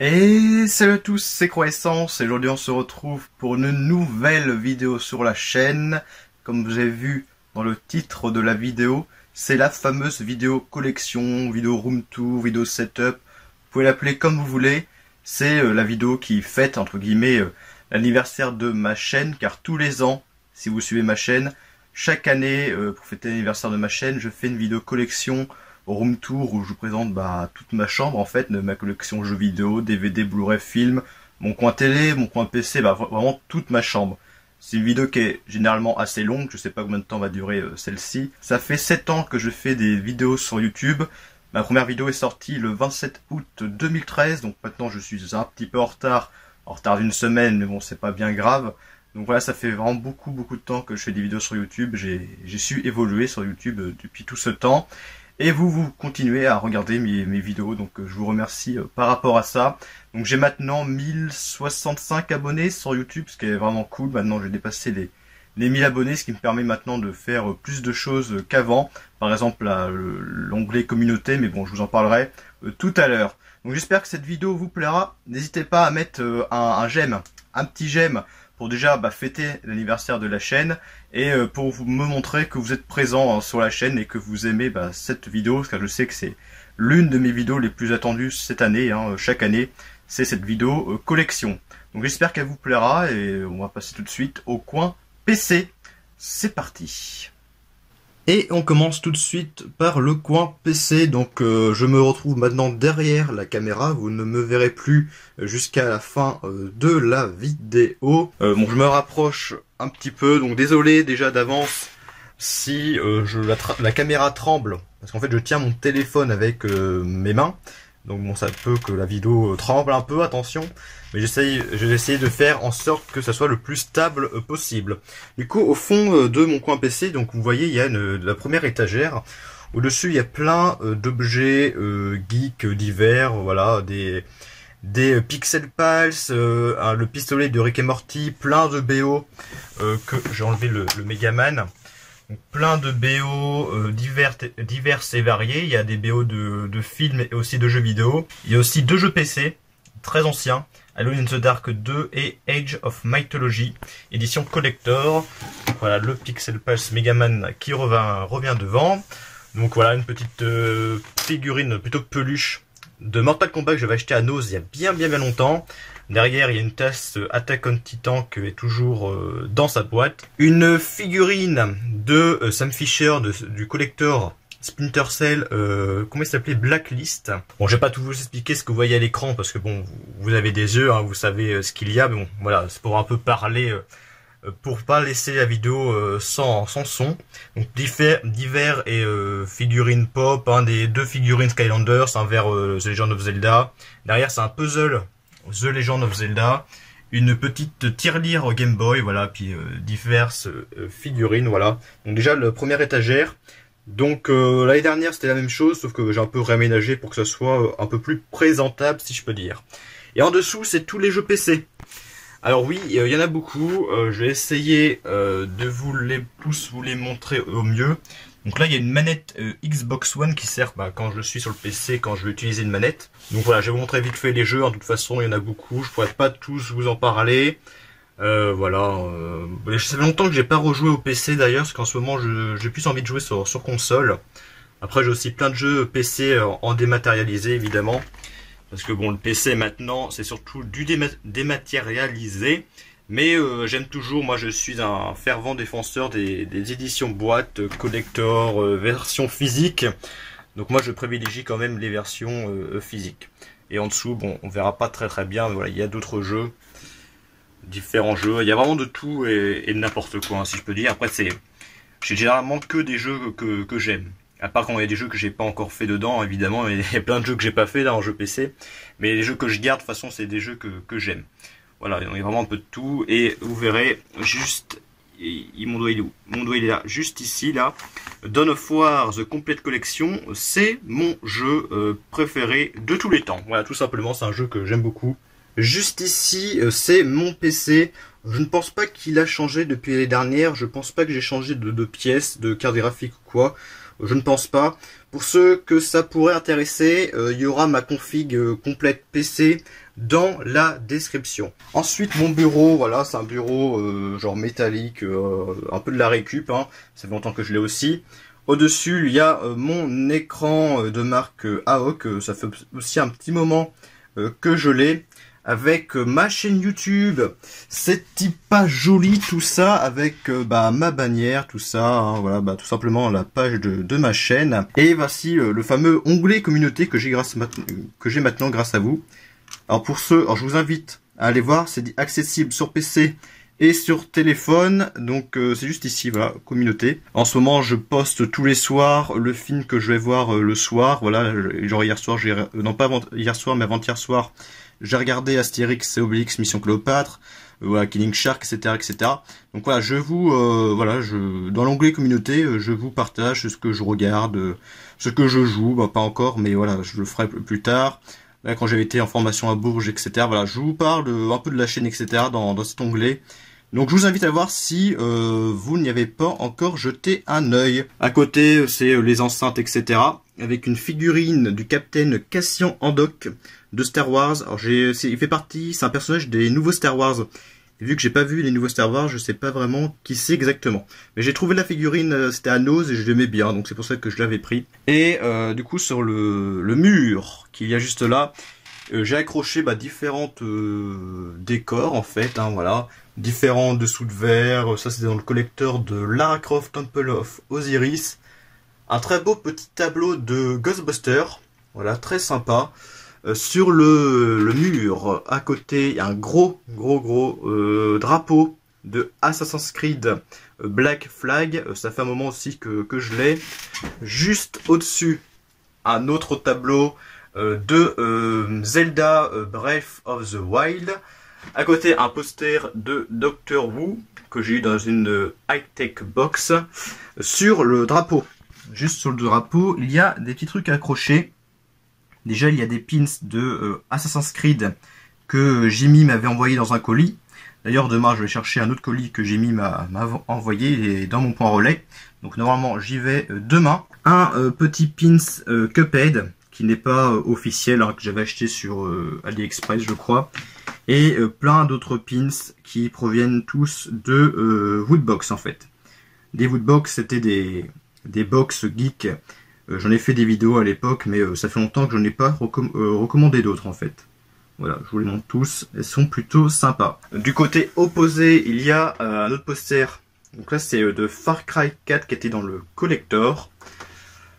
Et salut à tous, c'est Croissance et aujourd'hui on se retrouve pour une nouvelle vidéo sur la chaîne. Comme vous avez vu dans le titre de la vidéo, c'est la fameuse vidéo collection, vidéo room tour, vidéo setup. Vous pouvez l'appeler comme vous voulez. C'est la vidéo qui fête entre guillemets l'anniversaire de ma chaîne, car tous les ans, si vous suivez ma chaîne, chaque année pour fêter l'anniversaire de ma chaîne, je fais une vidéo collection room tour où je vous présente toute ma chambre en fait, de ma collection jeux vidéo, DVD, Blu-ray, film, mon coin télé, mon coin PC, vraiment toute ma chambre. C'est une vidéo qui est généralement assez longue, je sais pas combien de temps va durer celle-ci. Ça fait 7 ans que je fais des vidéos sur YouTube. Ma première vidéo est sortie le 27 août 2013, donc maintenant je suis un petit peu en retard d'une semaine, mais bon c'est pas bien grave. Donc voilà, ça fait vraiment beaucoup de temps que je fais des vidéos sur YouTube. J'ai su évoluer sur YouTube depuis tout ce temps. Et vous continuez à regarder mes vidéos, donc je vous remercie par rapport à ça. Donc j'ai maintenant 1065 abonnés sur YouTube, ce qui est vraiment cool. Maintenant j'ai dépassé les 1000 abonnés, ce qui me permet maintenant de faire plus de choses qu'avant. Par exemple l'onglet communauté, mais bon je vous en parlerai tout à l'heure. Donc j'espère que cette vidéo vous plaira. N'hésitez pas à mettre un j'aime, un petit j'aime, pour déjà fêter l'anniversaire de la chaîne et pour me montrer que vous êtes présent sur la chaîne et que vous aimez cette vidéo, car je sais que c'est l'une de mes vidéos les plus attendues cette année, chaque année, c'est cette vidéo collection. Donc j'espère qu'elle vous plaira et on va passer tout de suite au coin PC. C'est parti. Et on commence tout de suite par le coin PC, donc je me retrouve maintenant derrière la caméra, vous ne me verrez plus jusqu'à la fin de la vidéo. Bon, je me rapproche un petit peu, donc désolé déjà d'avance si la caméra tremble, parce qu'en fait je tiens mon téléphone avec mes mains, donc bon ça peut que la vidéo tremble un peu, attention. Mais je vais essayer de faire en sorte que ça soit le plus stable possible. Du coup, au fond de mon coin PC, donc vous voyez, il y a la première étagère. Au-dessus, il y a plein d'objets geeks divers, voilà, des Pixel Pals, le pistolet de Rick et Morty, plein de BO que j'ai enlevé le Megaman. Donc, plein de BO diverses et variés. Il y a des BO de films et aussi de jeux vidéo. Il y a aussi 2 jeux PC très anciens, Alone in the Dark 2 et Age of Mythology, édition collector. Voilà le Pixel Pulse Megaman qui revient devant. Donc voilà une petite figurine plutôt que peluche de Mortal Kombat que j'avais acheté à Nose il y a bien longtemps. Derrière il y a une tasse Attack on Titan qui est toujours dans sa boîte. Une figurine de Sam Fisher du collector Splinter Cell, comment il s'appelait, Blacklist. Bon, je vais pas tout vous expliquer ce que vous voyez à l'écran parce que bon, vous avez des yeux, vous savez ce qu'il y a. Mais bon, voilà, c'est pour un peu parler, pour pas laisser la vidéo sans son. Donc divers et figurines pop, des 2 figurines Skylanders, un vers The Legend of Zelda. Derrière, c'est un puzzle The Legend of Zelda. Une petite tirelire Game Boy, voilà, puis diverses figurines, voilà. Donc déjà, la première étagère. Donc l'année dernière c'était la même chose, sauf que j'ai un peu réaménagé pour que ça soit un peu plus présentable si je peux dire. Et en dessous c'est tous les jeux PC. Alors oui, il y en a beaucoup, je vais essayer de vous les montrer au mieux. Donc là il y a une manette Xbox One qui sert quand je suis sur le PC, quand je veux utiliser une manette. Donc voilà, je vais vous montrer vite fait les jeux, de toute façon il y en a beaucoup, je pourrais pas tous vous en parler. Voilà, ça fait longtemps que j'ai pas rejoué au PC d'ailleurs, parce qu'en ce moment j'ai plus envie de jouer sur console. Après j'ai aussi plein de jeux PC en dématérialisé évidemment, parce que bon le PC maintenant c'est surtout du dématérialisé, mais j'aime toujours, moi je suis un fervent défenseur des éditions boîte, collector, version physique. Donc moi je privilégie quand même les versions physiques. Et en dessous, bon on verra pas très bien, mais voilà, il y a d'autres jeux. Différents jeux, il y a vraiment de tout et de n'importe quoi, si je peux dire. Après j'ai généralement que des jeux que j'aime, à part quand il y a des jeux que j'ai pas encore fait dedans, évidemment. Il y a plein de jeux que j'ai pas fait là en jeu PC, mais les jeux que je garde de toute façon c'est des jeux que j'aime. Voilà, il y a vraiment un peu de tout et vous verrez juste, mon doigt il est où? Mon doigt il est là, juste ici là. Dawn of War The Complete Collection, c'est mon jeu préféré de tous les temps. Voilà, tout simplement, c'est un jeu que j'aime beaucoup. Juste ici, c'est mon PC. Je ne pense pas qu'il a changé depuis l'année dernière. Je pense pas que j'ai changé de pièces, de carte graphique ou quoi. Je ne pense pas. Pour ceux que ça pourrait intéresser, il y aura ma config complète PC dans la description. Ensuite, mon bureau, voilà, c'est un bureau genre métallique, un peu de la récup, hein. Ça fait longtemps que je l'ai aussi. Au-dessus, il y a mon écran de marque AOC, ça fait aussi un petit moment que je l'ai, avec ma chaîne YouTube. C'est pas joli tout ça, avec ma bannière, tout ça, hein, voilà, tout simplement la page de ma chaîne. Et voici le fameux onglet communauté que j'ai maintenant grâce à vous. Alors pour ceux, je vous invite à aller voir, c'est accessible sur PC et sur téléphone, donc c'est juste ici, voilà, communauté. En ce moment, je poste tous les soirs le film que je vais voir le soir, voilà, genre hier soir, non pas hier soir, mais avant-hier soir, j'ai regardé Astérix et Obélix, Mission Cléopâtre, voilà, Killing Shark, etc., etc. Donc voilà, je vous, dans l'onglet communauté, je vous partage ce que je regarde, ce que je joue, pas encore, mais voilà, je le ferai plus tard. Là, quand j'avais été en formation à Bourges, etc. Voilà, je vous parle un peu de la chaîne, etc. dans cet onglet. Donc je vous invite à voir si vous n'y avez pas encore jeté un œil. À côté, c'est les enceintes, etc. Avec une figurine du Capitaine Cassian Andor de Star Wars. Alors il fait partie, c'est un personnage des nouveaux Star Wars. Et vu que j'ai pas vu les nouveaux Star Wars, je sais pas vraiment qui c'est exactement. Mais j'ai trouvé la figurine, c'était à Nose et je l'aimais bien, donc c'est pour ça que je l'avais pris. Et du coup sur le mur qu'il y a juste là, j'ai accroché différentes décors en fait, hein, voilà. Différents dessous de verre, ça c'est dans le collecteur de Lara Croft Temple of Osiris. Un très beau petit tableau de Ghostbusters, voilà, très sympa. Sur le mur, à côté, il y a un gros drapeau de Assassin's Creed Black Flag. Ça fait un moment aussi que je l'ai. Juste au-dessus, un autre tableau de Zelda Breath of the Wild. À côté, un poster de Doctor Who que j'ai eu dans une high-tech box. Sur le drapeau, juste sur le drapeau, il y a des petits trucs accrochés. Déjà, il y a des pins de Assassin's Creed que Jimmy m'avait envoyé dans un colis. D'ailleurs, demain, je vais chercher un autre colis que Jimmy m'a envoyé dans mon point relais. Donc, normalement, j'y vais demain. Un petit pins Cuphead, qui n'est pas officiel, hein, que j'avais acheté sur AliExpress, je crois. Et plein d'autres pins qui proviennent tous de Woodbox, en fait. Des Woodbox, c'était des box geeks. J'en ai fait des vidéos à l'époque, mais ça fait longtemps que je n'ai pas recommandé d'autres en fait. Voilà, je vous les montre tous, elles sont plutôt sympas. Du côté opposé, il y a un autre poster. Donc là, c'est de Far Cry 4 qui était dans le collector.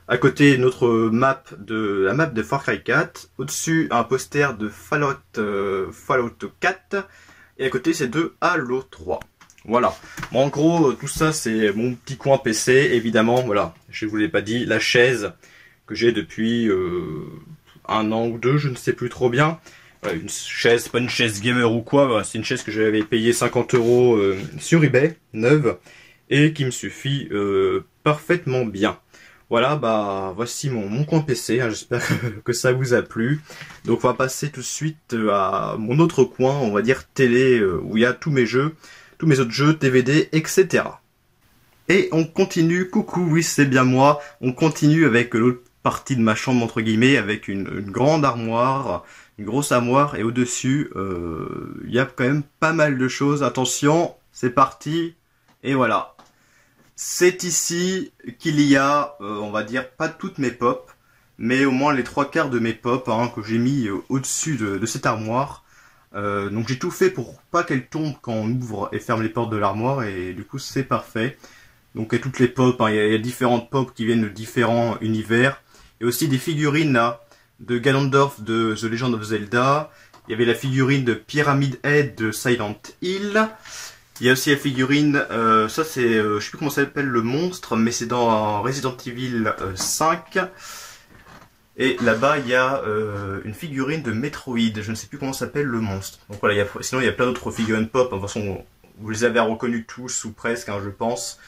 À côté, notre map la map de Far Cry 4. Au-dessus, un poster de Fallout 4. Et à côté, c'est de Halo 3. Voilà. Bon, en gros, tout ça, c'est mon petit coin PC. Évidemment, voilà, je ne vous l'ai pas dit, la chaise que j'ai depuis un an ou deux, je ne sais plus trop bien. Voilà, une chaise, pas une chaise gamer ou quoi, voilà, c'est une chaise que j'avais payé 50 € sur eBay, neuve, et qui me suffit parfaitement bien. Voilà, voici mon coin PC, hein, j'espère que ça vous a plu. Donc on va passer tout de suite à mon autre coin, on va dire télé, où il y a tous mes jeux. Tous mes autres jeux, DVD, etc. Et on continue, coucou, oui c'est bien moi, on continue avec l'autre partie de ma chambre entre guillemets, avec une grande armoire, une grosse armoire, et au-dessus, il y a quand même pas mal de choses. Attention, c'est parti, et voilà. C'est ici qu'il y a, on va dire, pas toutes mes pop, mais au moins les 3/4 de mes pop, hein, que j'ai mis au-dessus de cette armoire. Donc j'ai tout fait pour pas qu'elle tombe quand on ouvre et ferme les portes de l'armoire, et du coup c'est parfait. Donc il y a toutes les pop, hein, il y a différentes pop qui viennent de différents univers. Il y a aussi des figurines là, de Ganondorf de The Legend of Zelda. Il y avait la figurine de Pyramid Head de Silent Hill. Il y a aussi la figurine, ça c'est, je sais plus comment ça s'appelle le monstre, mais c'est dans Resident Evil 5. Et là-bas, il y a une figurine de Metroid, je ne sais plus comment s'appelle le monstre. Donc voilà, sinon il y a plein d'autres figurines pop, de toute façon vous les avez reconnus tous, ou presque, hein, je pense.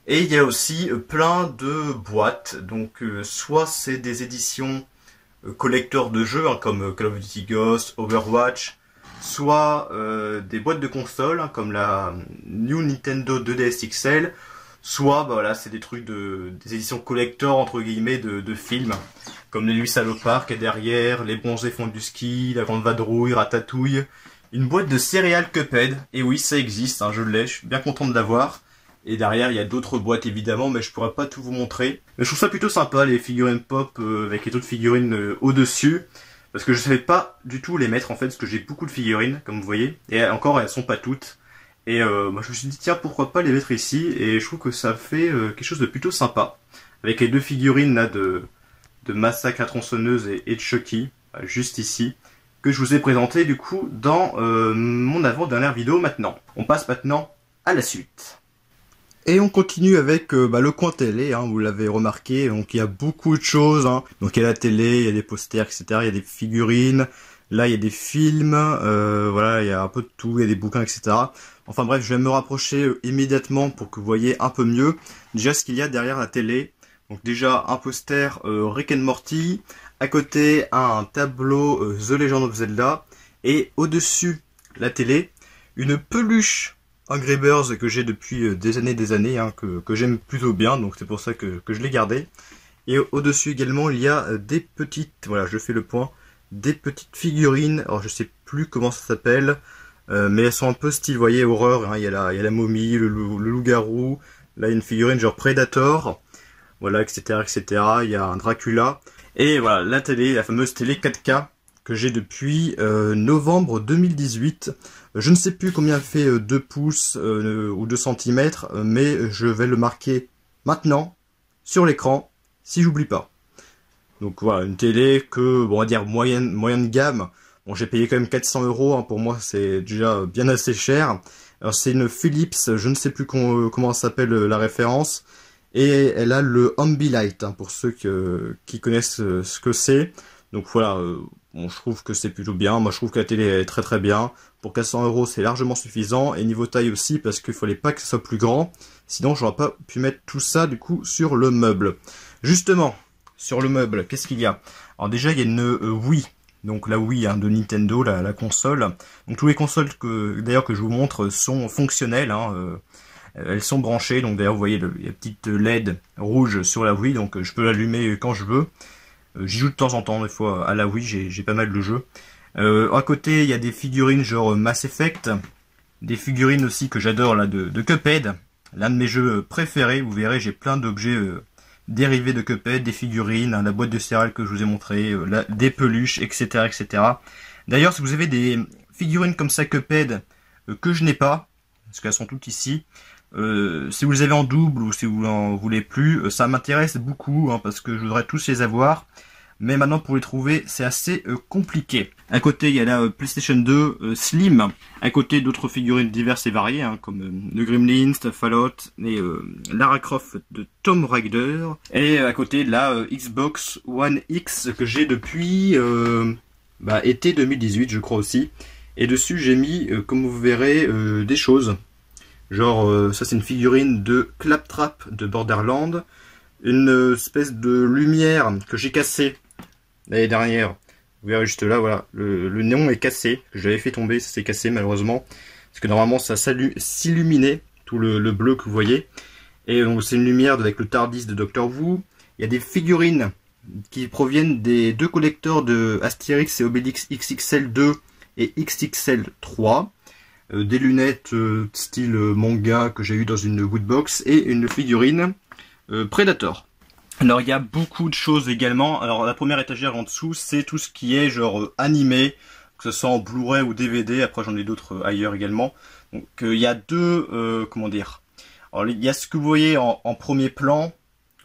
Et il y a aussi plein de boîtes, donc soit c'est des éditions collector de jeux, hein, comme Call of Duty Ghost, Overwatch, soit des boîtes de consoles, hein, comme la New Nintendo 2DS XL, soit bah voilà, c'est des trucs des éditions collector entre guillemets de films, comme Les Nuits Salopards qui est derrière, Les Bronzés font du ski, La Grande Vadrouille, Ratatouille, une boîte de céréales Cuphead, et oui ça existe, hein, je l'ai, je suis bien content de l'avoir. Et derrière, il y a d'autres boîtes évidemment, mais je pourrais pas tout vous montrer. Mais je trouve ça plutôt sympa, les figurines pop avec les autres figurines au-dessus. Parce que je savais pas du tout les mettre en fait, parce que j'ai beaucoup de figurines, comme vous voyez. Et encore, elles sont pas toutes. Et moi je me suis dit, tiens, pourquoi pas les mettre ici. Et je trouve que ça fait quelque chose de plutôt sympa. Avec les deux figurines là de Massacre à tronçonneuse et de Chucky, juste ici. Que je vous ai présenté du coup dans mon avant-dernière vidéo maintenant. On passe maintenant à la suite. Et on continue avec le coin télé, hein, vous l'avez remarqué, donc il y a beaucoup de choses, hein. Donc il y a la télé, il y a des posters, etc., il y a des figurines, là il y a des films, voilà, il y a un peu de tout, il y a des bouquins, etc. Enfin bref, je vais me rapprocher immédiatement pour que vous voyez un peu mieux déjà ce qu'il y a derrière la télé. Donc déjà un poster Rick and Morty, à côté un tableau The Legend of Zelda, et au-dessus la télé, une peluche Angry Birds que j'ai depuis des années, hein, que j'aime plutôt bien, donc c'est pour ça que je l'ai gardé. Et au-dessus également, il y a des petites, voilà, je fais le point, des petites figurines, alors je sais plus comment ça s'appelle, mais elles sont un peu style, vous voyez, horreur, hein, il y a la momie, le loup-garou, là il y a une figurine genre Predator, voilà, etc., etc., il y a un Dracula, et voilà, la télé, la fameuse télé 4K, que j'ai depuis novembre 2018. Je ne sais plus combien fait 2 pouces ou 2 cm, mais je vais le marquer maintenant sur l'écran, si j'oublie pas. Donc voilà, une télé que, bon, on va dire moyenne gamme. Bon, j'ai payé quand même 400 €, hein, pour moi c'est déjà bien assez cher. Alors c'est une Philips, je ne sais plus comment s'appelle la référence, et elle a le Ambilight, hein, pour ceux qui connaissent ce que c'est. Donc voilà, bon, je trouve que c'est plutôt bien. Moi je trouve que la télé est très très bien. Pour 400 € c'est largement suffisant. Et niveau taille aussi, parce qu'il fallait pas que ce soit plus grand. Sinon j'aurais pas pu mettre tout ça du coup sur le meuble. Justement, sur le meuble, qu'est-ce qu'il y a? Alors déjà il y a une Wii. Donc la Wii, hein, de Nintendo, la console. Donc tous les consoles d'ailleurs que je vous montre sont fonctionnelles, hein, elles sont branchées. Donc d'ailleurs vous voyez il y a une petite LED rouge sur la Wii. Donc je peux l'allumer quand je veux. J'y joue de temps en temps, des fois à la Wii, j'ai pas mal de jeux. À côté, il y a des figurines genre Mass Effect, des figurines aussi que j'adore là de Cuphead, l'un de mes jeux préférés. Vous verrez, j'ai plein d'objets dérivés de Cuphead, des figurines, hein, la boîte de céréales que je vous ai montré, des peluches, etc., etc. D'ailleurs, si vous avez des figurines comme ça Cuphead que je n'ai pas, parce qu'elles sont toutes ici, si vous les avez en double ou si vous en voulez plus, ça m'intéresse beaucoup, hein, parce que je voudrais tous les avoir. Mais maintenant pour les trouver c'est assez compliqué. À côté il y a la PlayStation 2 Slim, à côté d'autres figurines diverses et variées, hein, comme le Gremlins, Fallout et Lara Croft de Tomb Raider. Et à côté la Xbox One X que j'ai depuis été 2018 je crois aussi. Et dessus j'ai mis, comme vous verrez, des choses. Genre ça c'est une figurine de Claptrap de Borderlands. Une espèce de lumière que j'ai cassée l'année dernière. Vous verrez juste là, voilà, le néon est cassé. J'avais fait tomber, ça s'est cassé malheureusement. Parce que normalement ça s'illuminait, tout le bleu que vous voyez. Et donc c'est une lumière avec le Tardis de Doctor Who. Il y a des figurines qui proviennent des deux collecteurs de Astérix et Obélix XXL 2 et XXL 3. Des lunettes style manga que j'ai eu dans une woodbox. Et une figurine Predator. Alors il y a beaucoup de choses également. Alors la première étagère en dessous c'est tout ce qui est genre animé, que ce soit en Blu-ray ou DVD. Après j'en ai d'autres ailleurs également. Donc il y a deux, comment dire. Alors il y a ce que vous voyez en premier plan,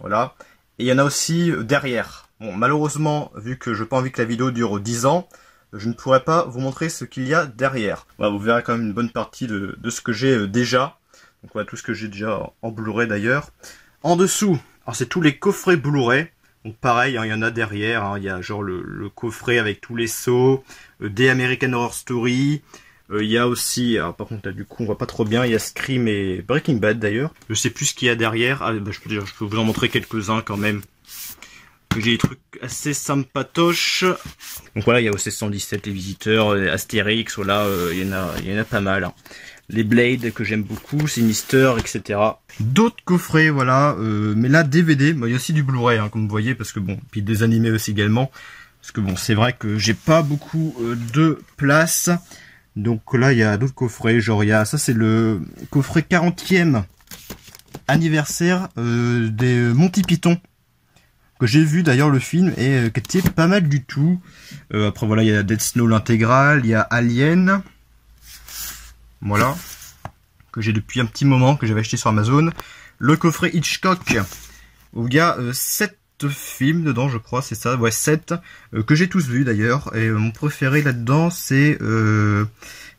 voilà. Et il y en a aussi derrière. Bon malheureusement vu que je n'ai pas envie que la vidéo dure 10 ans, je ne pourrai pas vous montrer ce qu'il y a derrière. Voilà, vous verrez quand même une bonne partie de ce que j'ai déjà. Donc voilà tout ce que j'ai déjà en Blu-ray d'ailleurs. En dessous, alors c'est tous les coffrets Blu-ray. Donc pareil, hein, il y en a derrière. Hein, il y a genre le coffret avec tous les sauts, des American Horror Story. Il y a aussi, alors par contre là du coup on voit pas trop bien. Il y a Scream et Breaking Bad d'ailleurs. Je sais plus ce qu'il y a derrière. Ah, je peux vous en montrer quelques-uns quand même. J'ai des trucs assez sympatoches. Donc voilà, il y a aussi 117 les visiteurs, Astérix. Voilà, il y en a pas mal. Hein. les Blade que j'aime beaucoup, Sinister, etc. D'autres coffrets, voilà, mais là DVD, il y a aussi du Blu-ray, hein, comme vous voyez, parce que bon, puis des animés aussi également, parce que bon, c'est vrai que j'ai pas beaucoup de place, donc là il y a d'autres coffrets, genre il y a, ça c'est le coffret 40e anniversaire des Monty Python, que j'ai vu d'ailleurs le film et qui était pas mal du tout. Après voilà, il y a Dead Snow l'intégrale, il y a Alien, voilà, que j'ai depuis un petit moment, que j'avais acheté sur Amazon. Le coffret Hitchcock, où il y a 7 films dedans, je crois, c'est ça, ouais, 7, que j'ai tous vus d'ailleurs. Et mon préféré là-dedans, c'est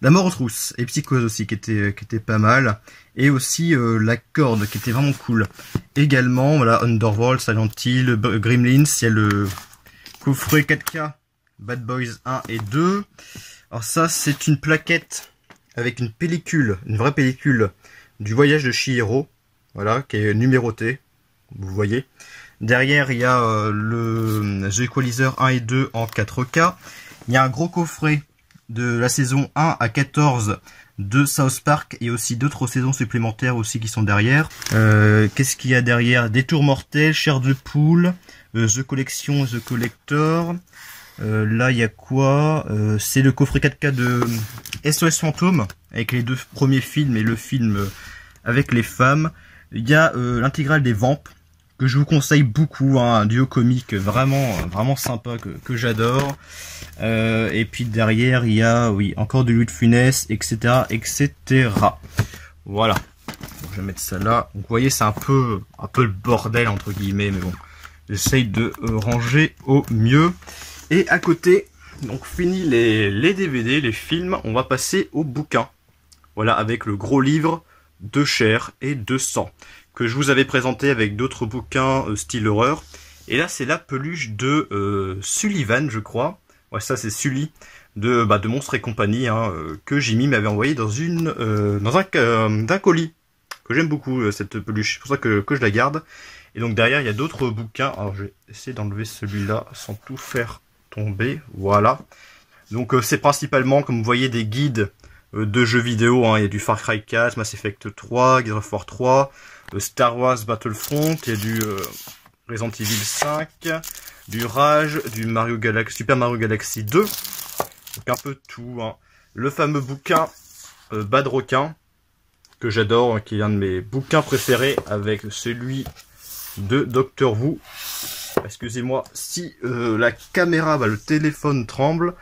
La mort aux trousses, et Psychose aussi, qui était pas mal. Et aussi La corde, qui était vraiment cool. Également, voilà, Underworld, Silent Hill, Gremlins, il y a le coffret 4K, Bad Boys 1 et 2. Alors ça, c'est une plaquette avec une pellicule, une vraie pellicule du voyage de Chihiro, voilà, qui est numérotée, vous voyez. Derrière, il y a le The Equalizer 1 et 2 en 4K. Il y a un gros coffret de la saison 1 à 14 de South Park et aussi d'autres saisons supplémentaires aussi qui sont derrière. Qu'est-ce qu'il y a derrière? Des Tours Mortels, Chair de Poule, The Collection, The Collector. Là, il y a quoi? C'est le coffret 4K de SOS Fantôme, avec les 2 premiers films et le film avec les femmes. Il y a l'intégrale des Vamps, que je vous conseille beaucoup, hein, un duo comique vraiment sympa que j'adore. Et puis derrière, il y a, oui, encore de Louis de Funès, etc., etc. Voilà. Bon, je vais mettre ça là. Donc, vous voyez, c'est un peu le bordel, entre guillemets, mais bon. J'essaye de ranger au mieux. Et à côté, donc fini les DVD, les films, on va passer aux bouquins. Voilà, avec le gros livre de chair et de sang, que je vous avais présenté avec d'autres bouquins style horreur. Et là, c'est la peluche de Sullivan, je crois. Ouais, ça c'est Sully de Monstres et compagnie, hein, que Jimmy m'avait envoyé dans un colis, que j'aime beaucoup cette peluche. C'est pour ça que je la garde. Et donc derrière, il y a d'autres bouquins. Alors je vais essayer d'enlever celui-là sans tout faire tomber. Voilà. Donc c'est principalement, comme vous voyez, des guides de jeux vidéo, hein. Il y a du Far Cry 4, Mass Effect 3, Gears of War 3, Star Wars Battlefront, il y a du Resident Evil 5, du Rage, du Super Mario Galaxy 2, donc un peu de tout, hein. Le fameux bouquin Bad Requin, que j'adore, hein, qui est un de mes bouquins préférés, avec celui de Doctor Who. Excusez-moi si la caméra, le téléphone tremble.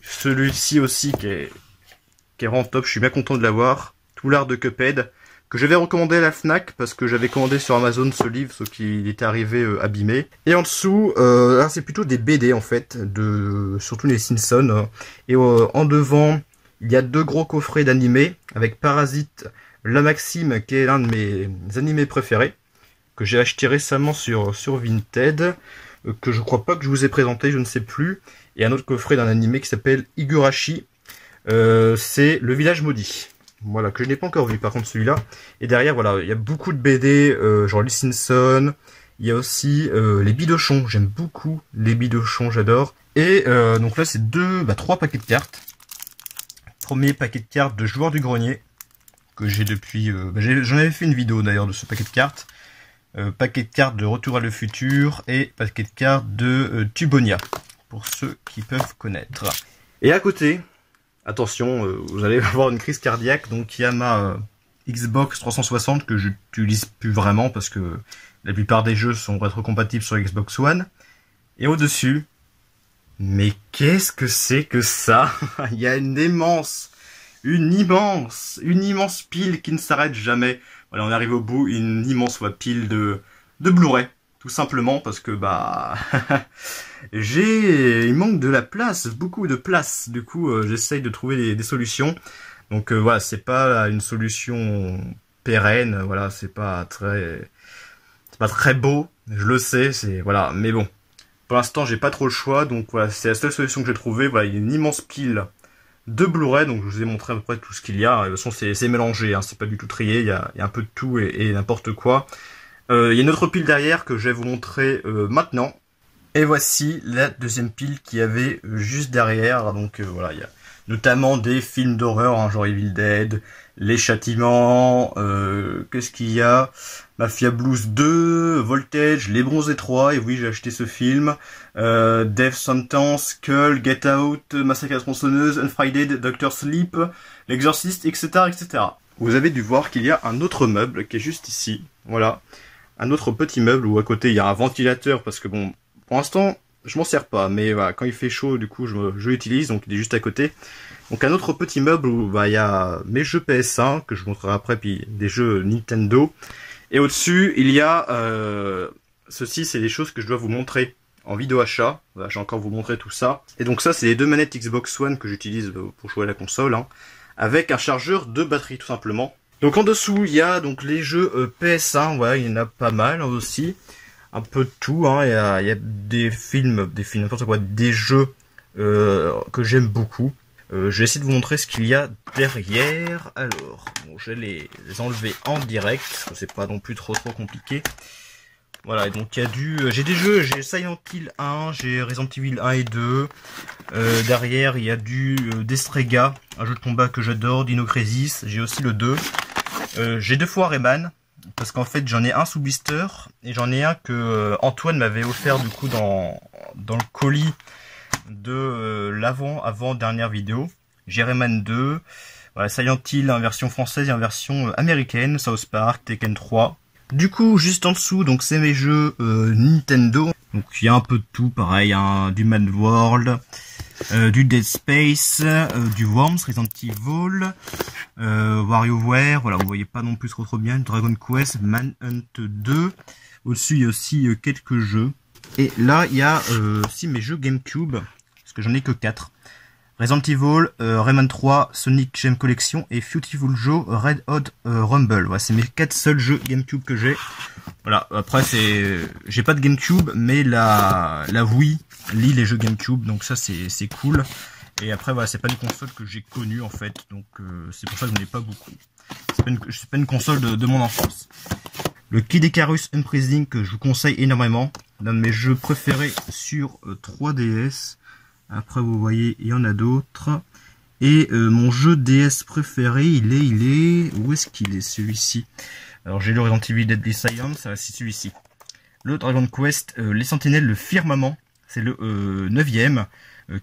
Celui-ci aussi qui est vraiment top, je suis bien content de l'avoir. Tout l'art de Cuphead, que j'avais recommandé à la Fnac, parce que j'avais commandé sur Amazon ce livre, sauf qu'il était arrivé abîmé. Et en dessous, là c'est plutôt des BD en fait, surtout les Simpsons. Et en devant, il y a 2 gros coffrets d'animés, avec Parasite, La Maxime, qui est l'un de mes animés préférés, que j'ai acheté récemment sur Vinted, que je crois pas que je vous ai présenté, je ne sais plus. Et un autre coffret d'un animé qui s'appelle Higurashi, c'est Le Village Maudit. Voilà, que je n'ai pas encore vu par contre celui-là. Et derrière, voilà, il y a beaucoup de BD, genre les Simpsons. Il y a aussi les Bidochons, j'aime beaucoup les Bidochons, j'adore. Et donc là, c'est 3 paquets de cartes. Premier paquet de cartes de Joueur du Grenier, que j'ai depuis... j'en avais fait une vidéo d'ailleurs de ce paquet de cartes. Paquet de cartes de Retour à le futur et paquet de cartes de Tubonia, pour ceux qui peuvent connaître. Et à côté, attention, vous allez avoir une crise cardiaque, donc il y a ma Xbox 360 que je n'utilise plus vraiment parce que la plupart des jeux sont rétrocompatibles sur Xbox One. Et au-dessus, mais qu'est-ce que c'est que ça? Il y a une immense pile qui ne s'arrête jamais. Voilà, on arrive au bout, une immense pile de Blu-ray, tout simplement parce que il manque de la place, beaucoup de place. Du coup, j'essaye de trouver des solutions. Donc voilà, c'est pas une solution pérenne. Voilà, c'est pas très beau. Je le sais, voilà. Mais bon, pour l'instant, j'ai pas trop le choix. Donc voilà, c'est la seule solution que j'ai trouvée. Voilà, il y a une immense pile de Blu-ray, donc je vous ai montré à peu près tout ce qu'il y a. De toute façon, c'est mélangé, hein, c'est pas du tout trié, il y a un peu de tout et n'importe quoi. Il y a une autre pile derrière que je vais vous montrer maintenant. Et voici la deuxième pile qu'il y avait juste derrière. Donc voilà, il y a notamment des films d'horreur, hein, genre Evil Dead, Les Châtiments, qu'est-ce qu'il y a, Mafia Blues 2, Voltage, Les Bronzés 3, et oui j'ai acheté ce film, Death Sentence, Skull, Get Out, Massacre à la tronçonneuse, Unfried, Doctor Sleep, L'Exorciste, etc., etc. Vous avez dû voir qu'il y a un autre meuble qui est juste ici, voilà, un autre petit meuble où à côté il y a un ventilateur parce que bon, pour l'instant je m'en sers pas, mais voilà, quand il fait chaud du coup je l'utilise, donc il est juste à côté. Donc un autre petit meuble où il y a mes jeux PS1 que je vous montrerai après, puis des jeux Nintendo. Et au-dessus il y a ceci, c'est des choses que je dois vous montrer en vidéo achat. Voilà, j'ai encore vous montrer tout ça. Et donc ça c'est les deux manettes Xbox One que j'utilise pour jouer à la console, hein, avec un chargeur de batterie tout simplement. Donc en dessous il y a donc les jeux PS1, voilà, il y en a pas mal aussi. Un peu de tout, hein. Il y a des films, n'importe quoi, des jeux que j'aime beaucoup. Je vais essayer de vous montrer ce qu'il y a derrière. Alors, bon, je vais les enlever en direct, c'est pas non plus trop compliqué. Voilà, et donc il y a j'ai des jeux, j'ai Silent Hill 1, j'ai Resident Evil 1 et 2. Derrière, il y a du Destrega, un jeu de combat que j'adore, Dino Crisis, j'ai aussi le 2. J'ai deux fois Rayman. Parce qu'en fait j'en ai un sous blister et j'en ai un que Antoine m'avait offert du coup dans le colis de avant dernière vidéo. J'ai Rayman 2, voilà, Silent Hill en version française et en version américaine, South Park, Tekken 3. Du coup juste en dessous donc c'est mes jeux Nintendo. Donc il y a un peu de tout pareil, hein, du Mad World, du Dead Space, du Worms, Resident Evil, WarioWare, voilà, vous voyez pas non plus trop bien, Dragon Quest, Manhunt 2, au-dessus il y a aussi quelques jeux, et là il y a aussi mes jeux GameCube, parce que j'en ai que 4, Resident Evil, Rayman 3, Sonic Gem Collection et Beautiful Joe Red Hot Rumble, voilà, c'est mes 4 seuls jeux GameCube que j'ai. Voilà, après j'ai pas de GameCube, mais la Wii lit les jeux GameCube, donc ça c'est cool. Et après voilà, c'est pas une console que j'ai connue en fait, donc c'est pour ça que je n'en ai pas beaucoup. C'est pas une console de mon enfance. Le Kid Icarus Uprising que je vous conseille énormément, l'un de mes jeux préférés sur 3DS. Après vous voyez, il y en a d'autres. Et mon jeu DS préféré, il est... Où est-ce qu'il est celui-ci? Alors j'ai le Resident Evil Deadly Silence, c'est celui-ci. Le Dragon Quest, les Sentinelles, le Firmament, c'est le 9ème,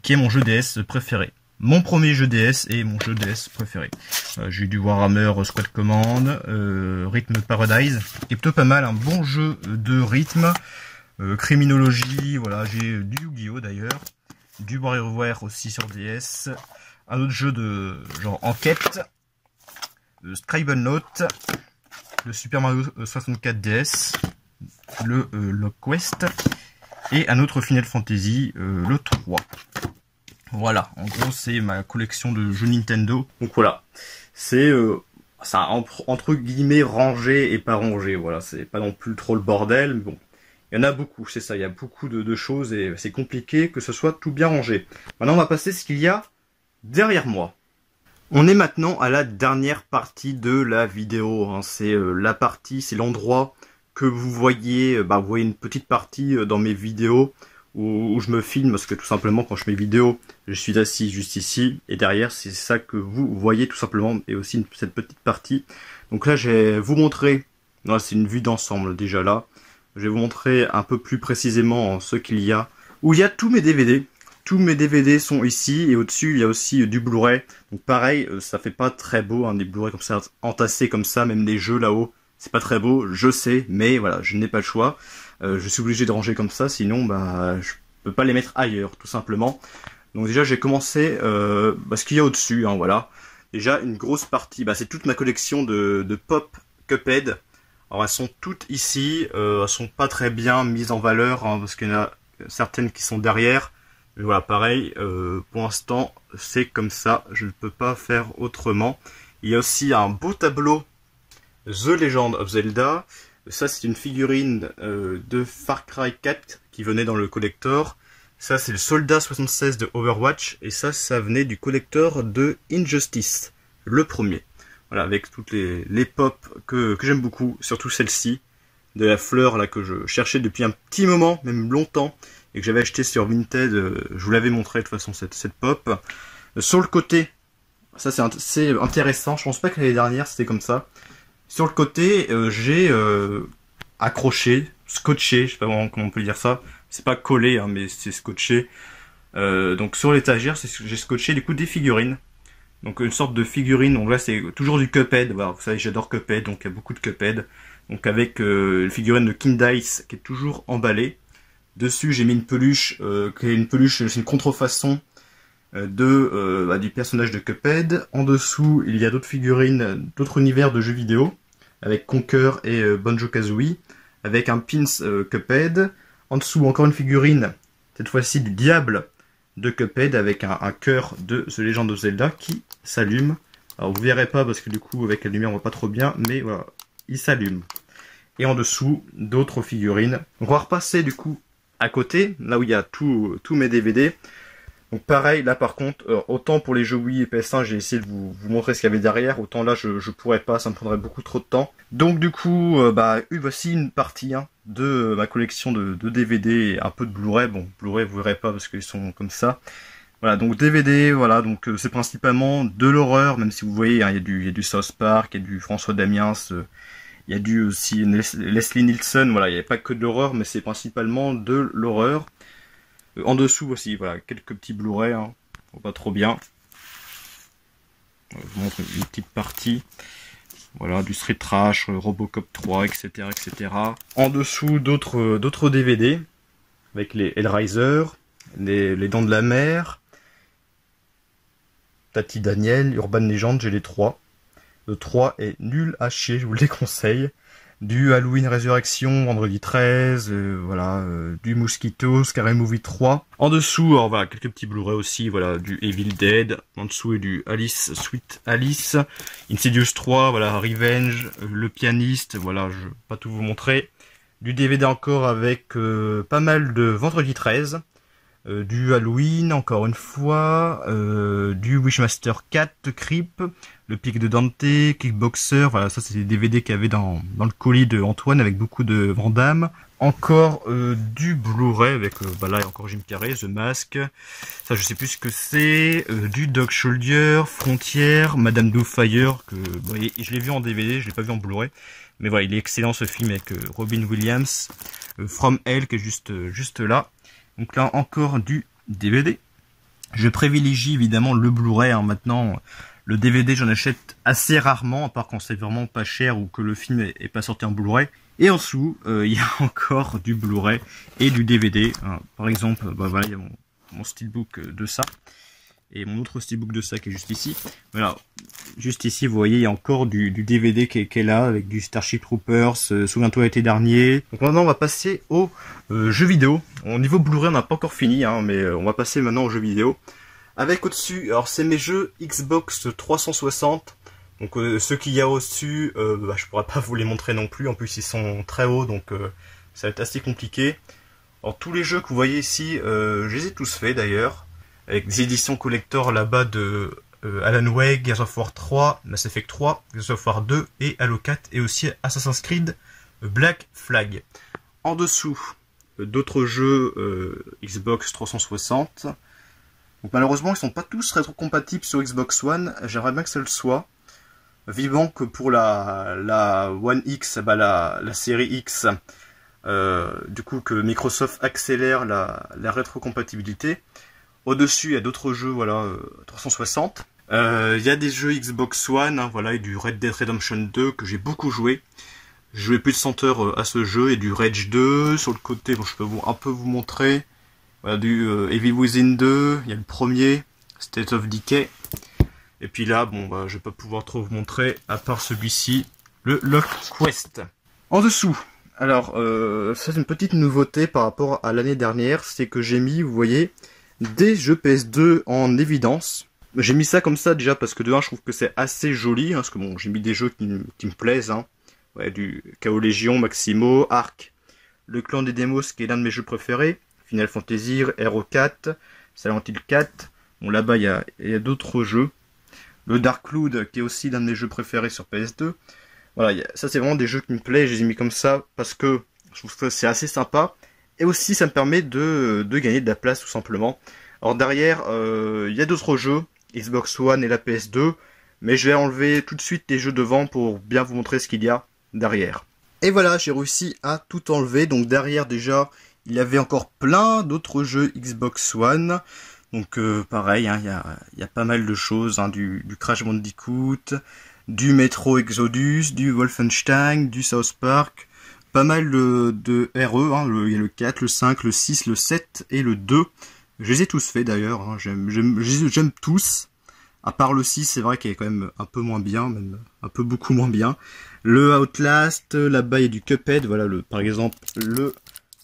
qui est mon jeu DS préféré. Mon premier jeu DS et mon jeu DS préféré. J'ai eu du Warhammer Squad Command, Rhythm Paradise, qui est plutôt pas mal, un bon jeu de rythme, criminologie, voilà, j'ai du Yu-Gi-Oh d'ailleurs, du WarioWare aussi sur DS, un autre jeu de genre enquête, Scribble Note, le Super Mario 64 DS, le Lock Quest, et un autre Final Fantasy, le 3. Voilà, en gros c'est ma collection de jeux Nintendo. Donc voilà, c'est ça entre guillemets rangé et pas rangé, voilà, c'est pas non plus trop le bordel, mais bon. Il y en a beaucoup, c'est ça, il y a beaucoup de choses et c'est compliqué que ce soit tout bien rangé. Maintenant on va passer ce qu'il y a derrière moi. On est maintenant à la dernière partie de la vidéo, hein. C'est la partie, c'est l'endroit que vous voyez, vous voyez une petite partie dans mes vidéos où je me filme, parce que tout simplement quand je fais mes vidéos, je suis assis juste ici, et derrière c'est ça que vous voyez tout simplement, et aussi cette petite partie. Donc là je vais vous montrer, c'est une vue d'ensemble déjà là, je vais vous montrer un peu plus précisément ce qu'il y a, où il y a tous mes DVD. Tous mes DVD sont ici, et au-dessus il y a aussi du Blu-ray. Donc pareil, ça fait pas très beau, hein, des Blu-ray comme ça, entassés comme ça, même les jeux là-haut, c'est pas très beau, je sais, mais voilà, je n'ai pas le choix. Je suis obligé de ranger comme ça, sinon je peux pas les mettre ailleurs, tout simplement. Donc déjà j'ai commencé ce qu'il y a au-dessus, hein, voilà. Déjà une grosse partie, c'est toute ma collection de Pop Cuphead. Alors elles sont toutes ici, elles sont pas très bien mises en valeur, hein, parce qu'il y en a certaines qui sont derrière. Mais voilà, pareil, pour l'instant, c'est comme ça, je ne peux pas faire autrement. Il y a aussi un beau tableau The Legend of Zelda. Ça, c'est une figurine de Far Cry 4 qui venait dans le collector. Ça, c'est le Soldat 76 de Overwatch. Et ça venait du collector de Injustice, le premier. Voilà, avec toutes les pop que j'aime beaucoup, surtout celle-ci, de la fleur là que je cherchais depuis un petit moment, même longtemps. et que j'avais acheté sur Vinted. Je vous l'avais montré de toute façon cette pop. Sur le côté, ça c'est intéressant, je pense pas que l'année dernière c'était comme ça. Sur le côté, j'ai accroché, scotché, je sais pas vraiment comment on peut dire ça. C'est pas collé, hein, mais c'est scotché. Donc sur l'étagère, j'ai scotché du coup des figurines. Donc une sorte de figurine, donc là c'est toujours du Cuphead, voilà, vous savez j'adore Cuphead, donc il y a beaucoup de Cuphead. Donc avec une figurine de King Dice qui est toujours emballée. Dessus j'ai mis une peluche, qui est une peluche, c'est une contrefaçon du personnage de Cuphead. En dessous il y a d'autres figurines, d'autres univers de jeux vidéo, avec Conker et Banjo-Kazooie, avec un pins Cuphead. En dessous encore une figurine, cette fois-ci du diable de Cuphead avec un cœur de The Legend of Zelda qui s'allume. Alors vous verrez pas parce que du coup avec la lumière on voit pas trop bien, mais voilà, il s'allume. Et en dessous d'autres figurines. Donc on va repasser du coup à côté, là où il y a tous mes DVD. Donc pareil, là par contre, autant pour les jeux Wii et PS1, j'ai essayé de vous montrer ce qu'il y avait derrière, autant là je pourrais pas, ça me prendrait beaucoup trop de temps. Donc du coup, voici une partie de ma collection de DVD et un peu de Blu-ray. Bon, Blu-ray vous verrez pas parce qu'ils sont comme ça. Voilà, donc DVD, voilà, donc c'est principalement de l'horreur, même si vous voyez, hein, il y a du South Park, il y a du François Damiens, il y a du aussi Leslie Nielsen, voilà, il n'y a pas que de l'horreur, mais c'est principalement de l'horreur. En dessous aussi, voilà, quelques petits Blu-ray, hein, pas trop bien. Je vous montre une petite partie. Voilà, du Street Trash, Robocop 3, etc., etc. En dessous, d'autres DVD, avec les Hellraiser, les Dents de la Mer, Tati Daniel, Urban Legend, j'ai les 3. Le 3 est nul à chier, je vous le déconseille. Du Halloween Résurrection, Vendredi 13, voilà, du Mosquito, Scary Movie 3. En dessous, alors voilà, quelques petits Blu-ray aussi, voilà, du Evil Dead. En dessous, et du Alice, Sweet Alice. Insidious 3, voilà, Revenge, Le Pianiste, voilà, je vais pas tout vous montrer. Du DVD encore avec pas mal de Vendredi 13. Du Halloween, encore une fois, du Wishmaster 4, Creep, le Pic de Dante, Kickboxer, voilà, ça c'est des DVD qu'il y avait dans le colis de Antoine avec beaucoup de Van Damme. Encore du Blu-ray avec, là il y a encore Jim Carrey, The Mask, ça je sais plus ce que c'est, du Dog Soldier, Frontière, Madame Doubtfire, que je l'ai vu en DVD, je l'ai pas vu en Blu-ray, mais voilà, il est excellent ce film avec Robin Williams, From Hell qui est juste là. Donc là encore du DVD. Je privilégie évidemment le Blu-ray, hein. Maintenant le DVD j'en achète assez rarement, à part quand c'est vraiment pas cher ou que le film est pas sorti en Blu-ray. Et en dessous il y a encore du Blu-ray et du DVD, hein. Par exemple, voilà, il y a mon steelbook de ça. Et mon autre steelbook de ça qui est juste ici. Voilà, juste ici vous voyez il y a encore du DVD qui est là avec du Starship Troopers, souviens-toi l'été dernier. Donc maintenant on va passer aux jeux vidéo. Au niveau Blu-ray on n'a pas encore fini, hein, mais on va passer maintenant aux jeux vidéo. Avec au-dessus, alors c'est mes jeux Xbox 360. Donc ceux qu'il y a au-dessus, je pourrais pas vous les montrer non plus, en plus ils sont très hauts donc ça va être assez compliqué. Alors tous les jeux que vous voyez ici, je les ai tous faits d'ailleurs. Avec des éditions collector là-bas de Alan Wake, Gears of War 3, Mass Effect 3, Gears of War 2 et Halo 4 et aussi Assassin's Creed Black Flag. En dessous, d'autres jeux Xbox 360. Donc malheureusement, ils sont pas tous rétrocompatibles sur Xbox One. J'aimerais bien que ça le soit. Vivant que pour la One X, la série X, du coup que Microsoft accélère la rétrocompatibilité. Au-dessus, il y a d'autres jeux, voilà, 360. Il y a des jeux Xbox One, hein, voilà, et du Red Dead Redemption 2 que j'ai beaucoup joué. J'ai joué plus de 100 heures à ce jeu, et du Rage 2. Sur le côté, bon, je peux un peu vous montrer. Voilà, du Evil Within 2, il y a le premier, State of Decay. Et puis là, bon, je vais pas pouvoir trop vous montrer, à part celui-ci, le Lock Quest. En dessous, alors, ça c'est une petite nouveauté par rapport à l'année dernière, c'est que j'ai mis, vous voyez, des jeux PS2 en évidence. J'ai mis ça comme ça déjà parce que de 1 je trouve que c'est assez joli, hein, parce que bon j'ai mis des jeux qui me plaisent, hein. Ouais, du Chaos Légion, Maximo, Ark, le Clan des Demos qui est l'un de mes jeux préférés, Final Fantasy, Hero 4, Silent Hill 4, bon là-bas il y a d'autres jeux, le Dark Cloud qui est aussi l'un de mes jeux préférés sur PS2. Voilà, ça c'est vraiment des jeux qui me plaisent, je les ai mis comme ça parce que je trouve que c'est assez sympa. Et aussi, ça me permet de gagner de la place, tout simplement. Alors derrière, il y a d'autres jeux, Xbox One et la PS2, mais je vais enlever tout de suite les jeux devant pour bien vous montrer ce qu'il y a derrière. Et voilà, j'ai réussi à tout enlever. Donc derrière, déjà, il y avait encore plein d'autres jeux Xbox One. Donc pareil, hein, il y a pas mal de choses, hein, du Crash Bandicoot, du Metro Exodus, du Wolfenstein, du South Park, pas mal de RE, hein, il y a le 4, le 5, le 6, le 7 et le 2. Je les ai tous faits d'ailleurs, hein, j'aime tous. À part le 6, c'est vrai qu'il est quand même un peu moins bien, même un peu beaucoup moins bien. Le Outlast, là-bas il y a du Cuphead, voilà par exemple le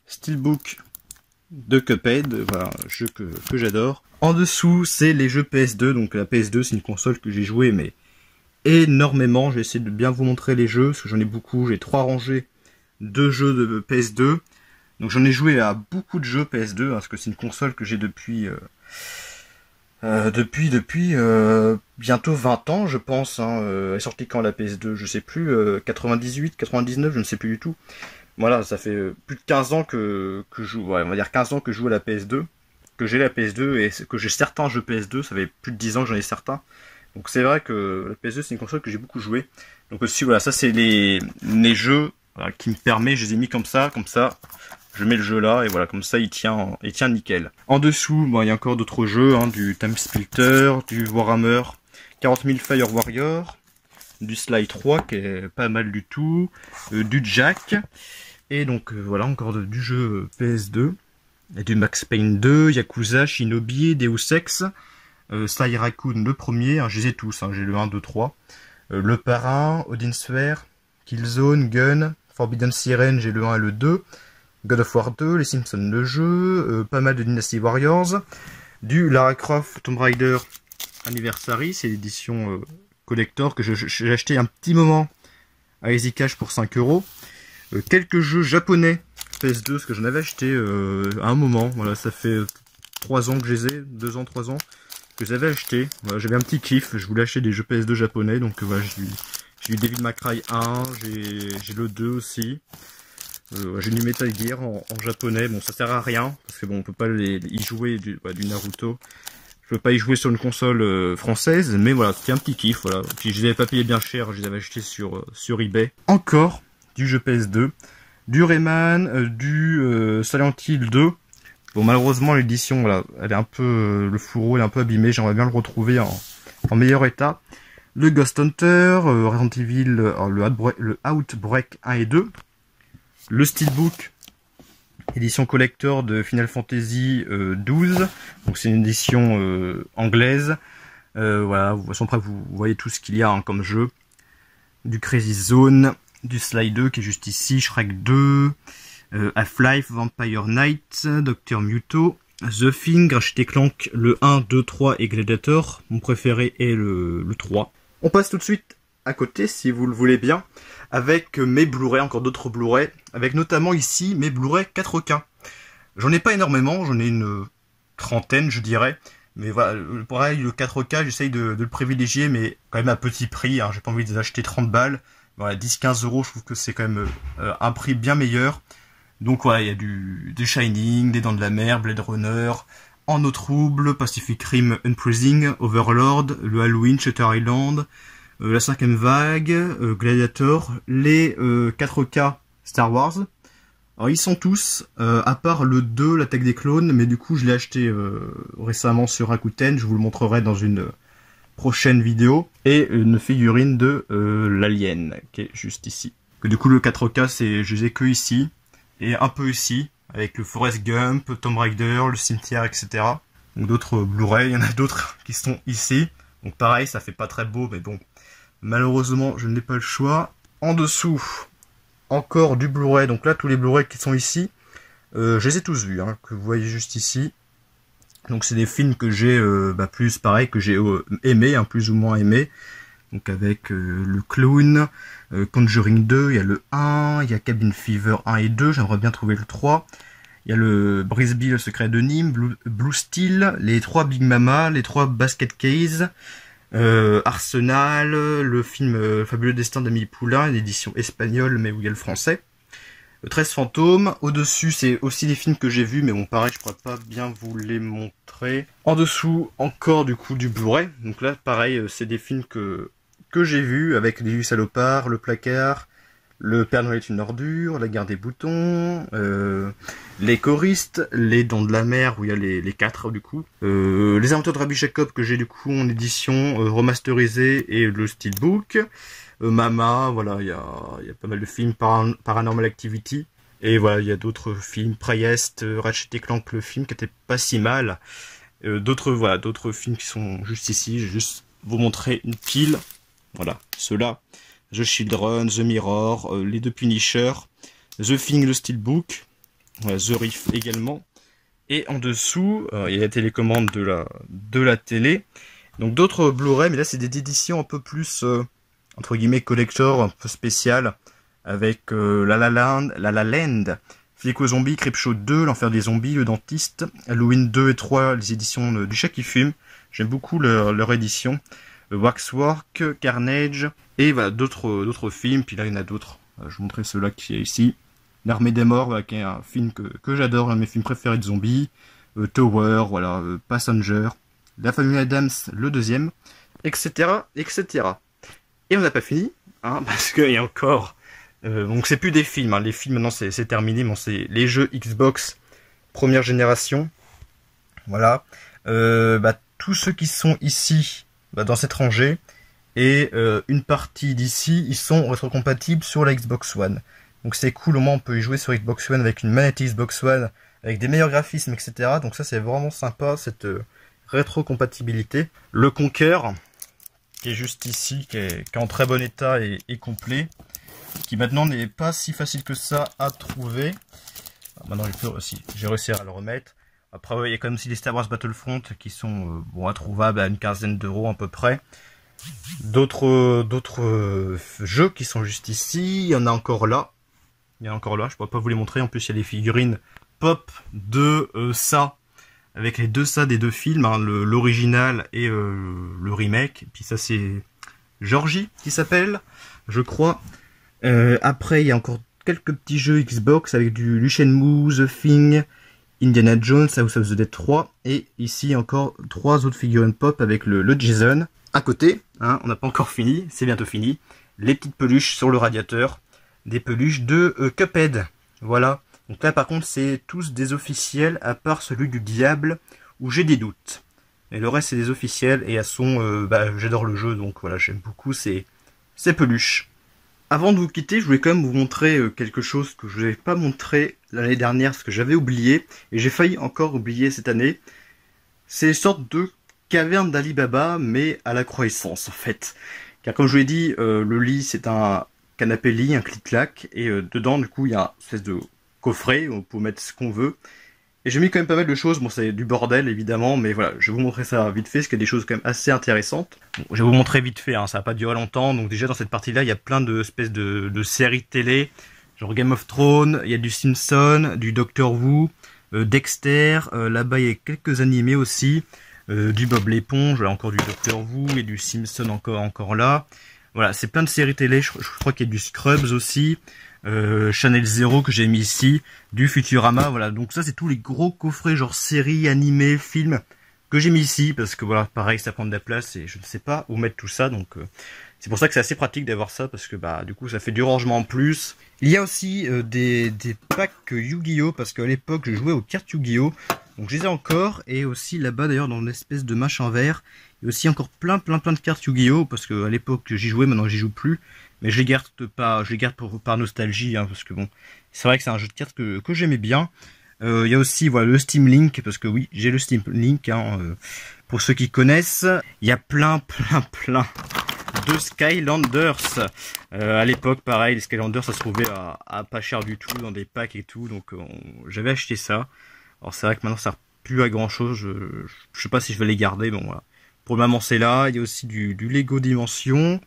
Steelbook de Cuphead, voilà, un jeu que j'adore. En dessous, c'est les jeux PS2, donc la PS2 c'est une console que j'ai joué mais énormément. Je vais essayer de bien vous montrer les jeux, parce que j'en ai beaucoup, j'ai 3 rangées de jeux de PS2. Donc j'en ai joué à beaucoup de jeux PS2, hein, parce que c'est une console que j'ai depuis bientôt 20 ans, je pense. Hein. Elle est sortie quand la PS2, je sais plus, 98, 99, je ne sais plus du tout. Voilà, ça fait plus de 15 ans que je joue, ouais, on va dire 15 ans que je joue à la PS2, que j'ai la PS2 et que j'ai certains jeux PS2, ça fait plus de 10 ans que j'en ai certains. Donc c'est vrai que la PS2 c'est une console que j'ai beaucoup joué. Donc aussi voilà, ça c'est les jeux voilà, qui me permet, je les ai mis comme ça, je mets le jeu là et voilà, comme ça il tient nickel. En dessous, bon, il y a encore d'autres jeux, hein, du Time Splitter, du Warhammer 40 000 Fire Warrior, du Sly 3 qui est pas mal du tout, du Jack, et donc voilà encore du jeu PS2, et du Max Payne 2, Yakuza, Shinobi, Deus Ex, Sly Raccoon le premier, hein, je les ai tous, hein, j'ai le 1, 2, 3, le Parrain, Odin Sphere, Killzone, Gun, Forbidden Siren, j'ai le 1 et le 2, God of War 2, les Simpsons le jeu, pas mal de Dynasty Warriors, du Lara Croft Tomb Raider Anniversary, c'est l'édition collector que j'ai acheté un petit moment à Easy Cash pour 5 €. Quelques jeux japonais PS2, ce que j'en avais acheté à un moment, voilà, ça fait 3 ans que je les ai, 2 ans, 3 ans que je les avais achetés. Voilà, j'avais un petit kiff, je voulais acheter des jeux PS2 japonais, donc voilà, j'ai eu Devil May Cry 1, j'ai le 2 aussi. J'ai du Metal Gear en japonais, bon ça sert à rien, parce que bon on peut pas y jouer du Naruto. Je peux pas y jouer sur une console française, mais voilà, c'était un petit kiff, voilà. Puis je les avais pas payé bien cher, je les avais achetés sur eBay. Encore du jeu PS2, du Rayman, du Silent Hill 2. Bon malheureusement l'édition, voilà, elle est un peu, le fourreau est un peu abîmé, j'aimerais bien le retrouver en meilleur état. Le Ghost Hunter, Resident Evil, le Outbreak 1 et 2. Le Steelbook, édition collector de Final Fantasy 12, donc c'est une édition anglaise. Voilà, de toute façon après vous voyez tout ce qu'il y a hein, comme jeu. Du Crazy Zone, du Sly 2 qui est juste ici, Shrek 2, Half-Life, Vampire Knight, Dr Muto, The Thing, Ratchet & Clank, le 1, 2, 3 et Gladiator. Mon préféré est le 3. On passe tout de suite à côté, si vous le voulez bien, avec mes Blu-ray, encore d'autres Blu-ray, avec notamment ici mes Blu-ray 4K. J'en ai pas énormément, j'en ai une trentaine je dirais, mais voilà, pareil, le 4K, j'essaye de le privilégier, mais quand même à petit prix, hein, j'ai pas envie de les acheter 30 balles, voilà, 10-15 €, je trouve que c'est quand même un prix bien meilleur. Donc voilà, il y a des Shining, des Dents de la Mer, Blade Runner, En eau trouble, Pacific Rim Unprising, Overlord, le Halloween, Shutter Island, la 5e vague, Gladiator, les 4K Star Wars. Alors ils sont tous, à part le 2, l'attaque des clones, mais du coup je l'ai acheté récemment sur Rakuten, je vous le montrerai dans une prochaine vidéo. Et une figurine de l'Alien, qui est juste ici. Que du coup le 4K, je les ai que ici, et un peu ici, avec le Forrest Gump, Tomb Raider, le cimetière, etc. Donc d'autres Blu-ray, il y en a d'autres qui sont ici. Donc pareil, ça fait pas très beau, mais bon. Malheureusement, je n'ai pas le choix. En dessous, encore du Blu-ray. Donc là, tous les Blu-ray qui sont ici, je les ai tous vus, hein, que vous voyez juste ici. Donc c'est des films que j'ai, plus pareil, que j'ai aimé, hein, plus ou moins aimé. Donc avec le Clown, Conjuring 2, il y a le 1, il y a Cabin Fever 1 et 2, j'aimerais bien trouver le 3. Il y a le Brisby, le secret de Nîmes, Blue Steel, les 3 Big Mama, les 3 Basket Case, Arsenal, le film Fabuleux Destin d'Amélie Poulain, une édition espagnole mais où il y a le français. Le 13 fantômes. Au-dessus, c'est aussi des films que j'ai vus, mais bon, pareil, je pourrais pas bien vous les montrer. En dessous, encore du coup du Blu-ray. Donc là, pareil, c'est des films que j'ai vus avec Les 8 salopards, Le Placard, Le Père Noël est une ordure, La guerre des boutons, Les choristes, Les dents de la mer, où il y a les 4 du coup, Les aventures de Rabbi Jacob que j'ai du coup en édition remasterisée et le steelbook, Mama, voilà, il y a pas mal de films, Paranormal Activity, et voilà, il y a d'autres films, Priest, Ratchet & Clank, le film qui était pas si mal, d'autres films qui sont juste ici. Je vais juste vous montrer une pile, voilà, ceux-là. The Children, The Mirror, les deux Punisher, The Thing, le Steelbook, voilà, The Reef également. Et en dessous, il y a la télécommande de la télé. Donc d'autres Blu-ray, mais là c'est des éditions un peu plus, entre guillemets, collector, un peu spéciales, avec La La Land, Flic aux zombies, Creepshow 2, L'enfer des zombies, Le dentiste, Halloween 2 et 3, les éditions du Chat qui fume. J'aime beaucoup leur édition. Waxwork, Carnage, et voilà, d'autres films, puis là il y en a d'autres. Je vous montrer ceux-là qui est ici. L'Armée des Morts, voilà, qui est un film que j'adore, l'un de mes films préférés de zombies. Tower, voilà, Passenger, La famille Adams, le deuxième, etc., etc. Et on n'a pas fini, hein, parce qu'il y a encore... donc c'est plus des films, hein, les films maintenant c'est terminé, bon, c'est les jeux Xbox première génération. Voilà. Tous ceux qui sont ici, dans cette rangée, et une partie d'ici, ils sont rétrocompatibles sur la Xbox One. Donc c'est cool, au moins on peut y jouer sur Xbox One avec une manette Xbox One, avec des meilleurs graphismes, etc. Donc ça c'est vraiment sympa, cette rétrocompatibilité. Le Conquer, qui est juste ici, qui est en très bon état et complet, qui maintenant n'est pas si facile que ça à trouver. Alors maintenant j'ai réussi à le remettre. Après il y a quand même aussi les Star Wars Battlefront qui sont introuvables à une quinzaine d'euros à peu près. D'autres jeux qui sont juste ici, il y en a encore là. Je ne pourrais pas vous les montrer. En plus, il y a les figurines pop de ça, avec les deux ça des deux films, hein, l'original et le remake. Et puis ça, c'est Georgie qui s'appelle, je crois. Après, il y a encore quelques petits jeux Xbox avec du Shenmue, The Thing, Indiana Jones, House of the Dead 3. Et ici, encore 3 autres figurines pop avec le Jason. À côté, hein, on n'a pas encore fini, c'est bientôt fini. Les petites peluches sur le radiateur. Des peluches de Cuphead, voilà. Donc là par contre c'est tous des officiels à part celui du diable où j'ai des doutes. Et le reste c'est des officiels et elles sont, j'adore le jeu donc voilà, j'aime beaucoup ces peluches. Avant de vous quitter, je voulais quand même vous montrer quelque chose que je n'avais pas montré l'année dernière parce que j'avais oublié et j'ai failli encore oublier cette année. C'est une sorte de caverne d'Ali Baba mais à la croissance en fait. Car comme je vous l'ai dit, le lit c'est un canapé lit, un clic-clac, et dedans du coup il y a une espèce de coffret où on peut mettre ce qu'on veut. Et j'ai mis quand même pas mal de choses, bon c'est du bordel évidemment, mais voilà, je vais vous montrer ça vite fait, parce qu'il y a des choses quand même assez intéressantes. Bon, je vais vous montrer vite fait, hein, ça va pas durer longtemps, donc déjà dans cette partie-là, il y a plein de espèces de séries télé, genre Game of Thrones, il y a du Simpson, du Doctor Who, Dexter, là-bas il y a quelques animés aussi, du Bob l'éponge, encore du Doctor Who, et du Simpson encore là. Voilà, c'est plein de séries télé, je crois qu'il y a du Scrubs aussi, Channel Zero que j'ai mis ici, du Futurama, voilà. Donc ça c'est tous les gros coffrets genre séries, animés, films que j'ai mis ici, parce que voilà, pareil ça prend de la place et je ne sais pas où mettre tout ça, donc c'est pour ça que c'est assez pratique d'avoir ça, parce que du coup ça fait du rangement en plus. Il y a aussi des packs Yu-Gi-Oh, parce qu'à l'époque je jouais aux cartes Yu-Gi-Oh, donc je les ai encore, et aussi là-bas d'ailleurs dans une espèce de machin vert, il y a aussi encore plein de cartes Yu-Gi-Oh, parce qu'à l'époque j'y jouais, maintenant j'y joue plus, mais je les garde par nostalgie, hein, parce que bon, c'est vrai que c'est un jeu de cartes que j'aimais bien. Il y a aussi voilà le Steam Link, parce que oui, j'ai le Steam Link, hein, pour ceux qui connaissent. Il y a plein de Skylanders. À l'époque, pareil, les Skylanders, ça se trouvait à pas cher du tout, dans des packs et tout, donc j'avais acheté ça. Alors c'est vrai que maintenant ça sert plus à grand chose, je sais pas si je vais les garder, bon voilà. Pour le moment c'est là, il y a aussi du Lego Dimension.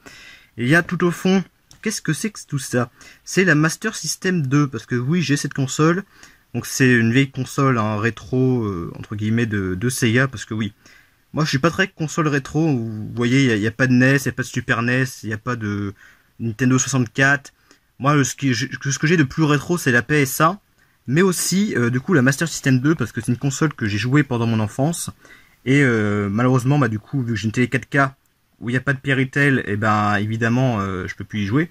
Et il y a tout au fond, qu'est-ce que c'est que tout ça? C'est la Master System 2, parce que oui, j'ai cette console. Donc c'est une vieille console, un rétro, entre guillemets, de Sega, parce que oui, moi je suis pas très console rétro, vous voyez, il n'y a pas de NES, il n'y a pas de Super NES, il n'y a pas de Nintendo 64. Moi, ce que j'ai de plus rétro, c'est la PSA, mais aussi, du coup, la Master System 2, parce que c'est une console que j'ai jouée pendant mon enfance. Et malheureusement, bah, du coup, vu que j'ai une télé 4K où il n'y a pas de Péritel, et ben évidemment, je peux plus y jouer.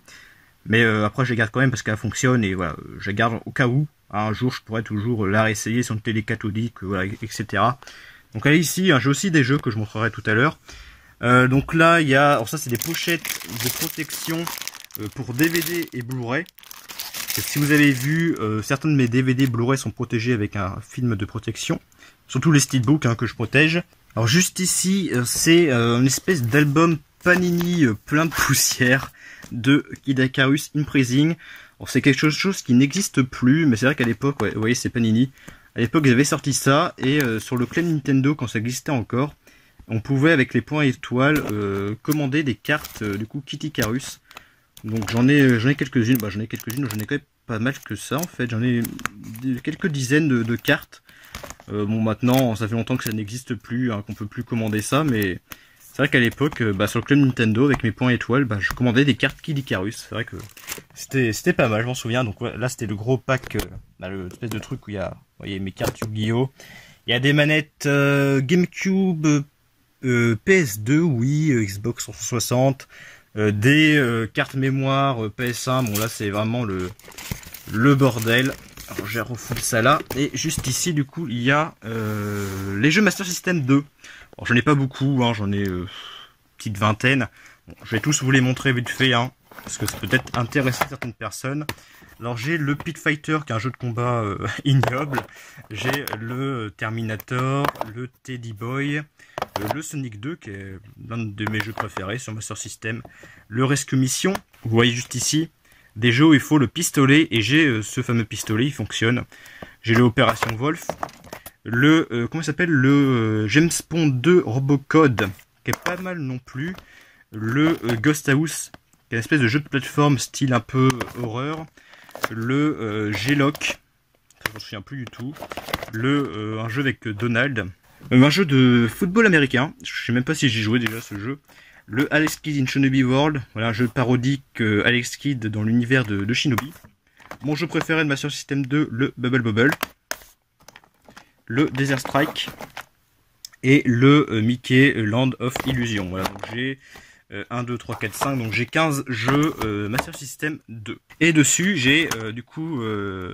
Mais après, je la garde quand même parce qu'elle fonctionne, et voilà, je la garde au cas où. Un jour, je pourrais toujours la réessayer sur une télé cathodique, voilà, etc. Donc là, ici, hein, j'ai aussi des jeux que je montrerai tout à l'heure. Donc là, il y a, alors ça, c'est des pochettes de protection pour DVD et Blu-ray. Si vous avez vu, certains de mes DVD Blu-ray sont protégés avec un film de protection. Surtout les steelbooks hein, que je protège. Alors juste ici, c'est une espèce d'album Panini plein de poussière de Kid Icarus Imprising. C'est quelque chose qui n'existe plus, mais c'est vrai qu'à l'époque, ouais, vous voyez, c'est Panini. À l'époque, ils avaient sorti ça, et sur le Club Nintendo, quand ça existait encore, on pouvait, avec les points étoiles, commander des cartes, du coup, Kid Icarus. Donc j'en ai quelques-unes, j'en ai quand même pas mal que ça, en fait. J'en ai quelques dizaines de cartes. Bon, maintenant, ça fait longtemps que ça n'existe plus, hein, qu'on peut plus commander ça, mais c'est vrai qu'à l'époque, sur le Club Nintendo, avec mes points étoiles, je commandais des cartes Kid Icarus. C'est vrai que c'était pas mal, je m'en souviens. Donc là, c'était le gros pack, l'espèce de truc où il y a, vous voyez, mes cartes Yu-Gi-Oh! Il y a des manettes GameCube, PS2, oui, Xbox 360, des cartes mémoire PS1. Bon, là, c'est vraiment le bordel. Alors, je refoule ça là. Et juste ici, du coup, il y a les jeux Master System 2. Alors, j'en ai pas beaucoup, hein, j'en ai petite vingtaine. Bon, je vais tous vous les montrer vite fait, hein, parce que ça peut peut-être intéresser certaines personnes. Alors, j'ai le Pit Fighter, qui est un jeu de combat ignoble. J'ai le Terminator, le Teddy Boy, le Sonic 2, qui est l'un de mes jeux préférés sur Master System. Le Rescue Mission, vous voyez juste ici. Des jeux où il faut le pistolet, et j'ai ce fameux pistolet, il fonctionne. J'ai le Opération Wolf, le comment il s'appelle, le James Bond 2 Robocode, qui est pas mal non plus. Le Ghost House, qui est une espèce de jeu de plateforme style un peu horreur. Le G-Lock, je m'en souviens plus du tout. Un jeu avec Donald. Un jeu de football américain, je sais même pas si j'ai joué déjà ce jeu. Le Alex Kidd in Shinobi World, voilà un jeu parodique Alex Kidd dans l'univers de Shinobi. Mon jeu préféré de Master System 2, le Bubble Bobble. Le Desert Strike. Et le Mickey Land of Illusion. Voilà, donc j'ai 1, 2, 3, 4, 5, donc j'ai 15 jeux Master System 2. Et dessus, j'ai du coup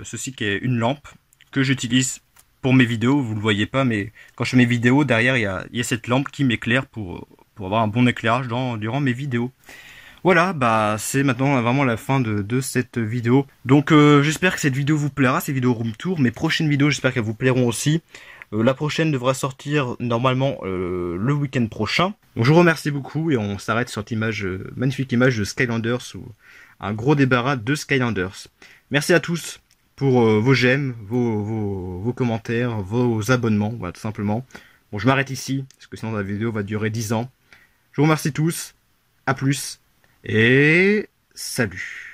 ceci qui est une lampe que j'utilise pour mes vidéos. Vous le voyez pas, mais quand je fais mes vidéos, derrière il y a cette lampe qui m'éclaire pour avoir un bon éclairage durant mes vidéos. Voilà, c'est maintenant vraiment la fin de cette vidéo. Donc j'espère que cette vidéo vous plaira, ces vidéos room tour. Mes prochaines vidéos, j'espère qu'elles vous plairont aussi. La prochaine devra sortir normalement le week-end prochain. Donc je vous remercie beaucoup et on s'arrête sur cette magnifique image de Skylanders, ou un gros débarras de Skylanders. Merci à tous pour vos j'aime, vos commentaires, vos abonnements, voilà, tout simplement. Bon, je m'arrête ici, parce que sinon la vidéo va durer 10 ans. Je vous remercie tous, à plus, et salut.